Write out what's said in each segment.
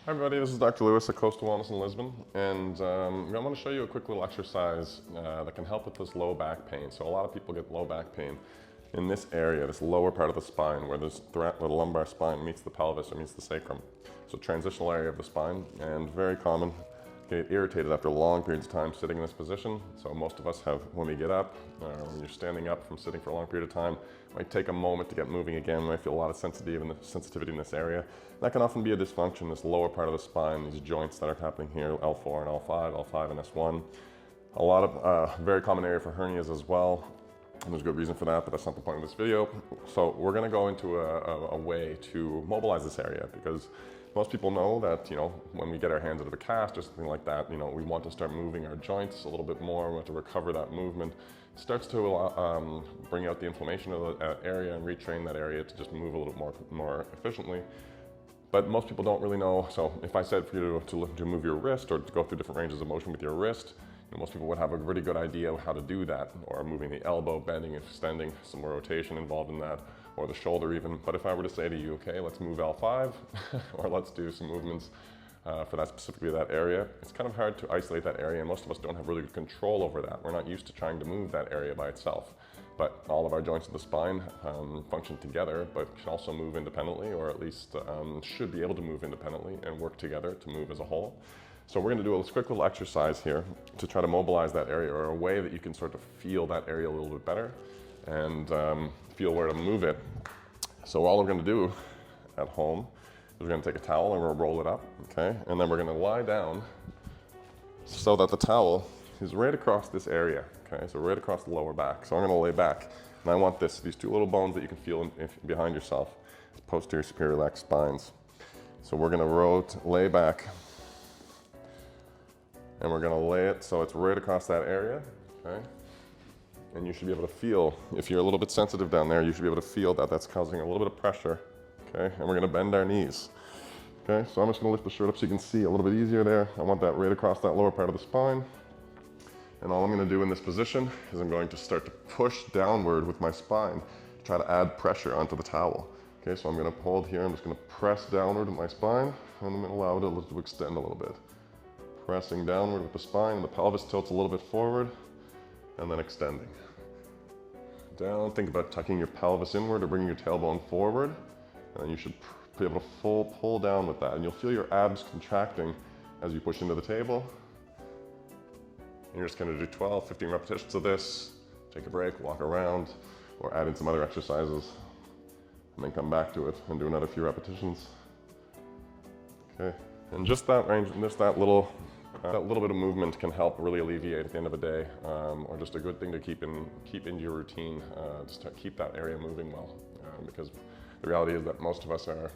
Hi everybody, this is Dr. Lewis at Coastal Wellness in Lisbon, and I want to show you a quick little exercise that can help with this low back pain. So a lot of people get low back pain in this area, this lower part of the spine, where where the lumbar spine meets the pelvis or meets the sacrum. So transitional area of the spine, and very common. Get irritated after long periods of time sitting in this position. So most of us have, when we get up, when you're standing up from sitting for a long period of time, it might take a moment to get moving again. We might feel a lot of sensitivity in this area. That can often be a dysfunction, this lower part of the spine, these joints that are happening here, L4 and L5, L5 and S1. A lot of, very common area for hernias as well. And there's a good reason for that, but that's not the point of this video. So we're gonna go into a way to mobilize this area, because most people know that, when we get our hands out of a cast or something like that, we want to start moving our joints a little bit more. We want to recover that movement. It starts to bring out the inflammation of that area and retrain that area to just move a little more efficiently. But most people don't really know. So if I said for you to move your wrist or to go through different ranges of motion with your wrist, most people would have a really good idea of how to do that, or moving the elbow, bending, extending, some rotation involved in that, or the shoulder even. But if I were to say to you, okay, let's move L5, or let's do some movements for that, specifically that area, it's kind of hard to isolate that area, and most of us don't have really good control over that. We're not used to trying to move that area by itself. But all of our joints of the spine function together, but can also move independently, or at least should be able to move independently and work together to move as a whole. So we're going to do a quick little exercise here to try to mobilize that area, or a way that you can sort of feel that area a little bit better and feel where to move it. So all we're going to do at home is we're going to take a towel and we're going to roll it up, okay? And then we're going to lie down so that the towel is right across this area, okay? So right across the lower back. So I'm going to lay back, and I want these two little bones that you can feel behind yourself, posterior superior iliac spines. So we're going to lay back, and we're going to lay it so it's right across that area, okay? And you should be able to feel, if you're a little bit sensitive down there, you should be able to feel that that's causing a little bit of pressure, okay? And we're going to bend our knees, okay? So I'm just going to lift the shirt up so you can see a little bit easier there. I want that right across that lower part of the spine. And all I'm going to do in this position is I'm going to start to push downward with my spine to try to add pressure onto the towel. Okay, so I'm going to hold here. I'm just going to press downward with my spine, and I'm going to allow it to extend a little bit. Pressing downward with the spine, and the pelvis tilts a little bit forward, and then extending. Down, think about tucking your pelvis inward or bringing your tailbone forward, and you should be able to pull down with that. And you'll feel your abs contracting as you push into the table. And you're just going to do 12, 15 repetitions of this, take a break, walk around, or add in some other exercises, and then come back to it and do another few repetitions. Okay, and just that range, just that little bit of movement can help really alleviate at the end of the day, or just a good thing to keep into your routine, just to keep that area moving well, because the reality is that most of us are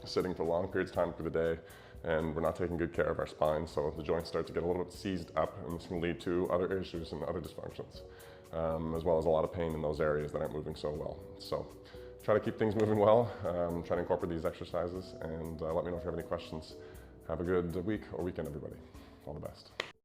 sitting for long periods of time through the day, and we're not taking good care of our spine, so the joints start to get a little bit seized up, and this can lead to other issues and other dysfunctions, as well as a lot of pain in those areas that aren't moving so well. So try to keep things moving well, try to incorporate these exercises, and let me know if you have any questions. Have a good week or weekend, everybody. All the best.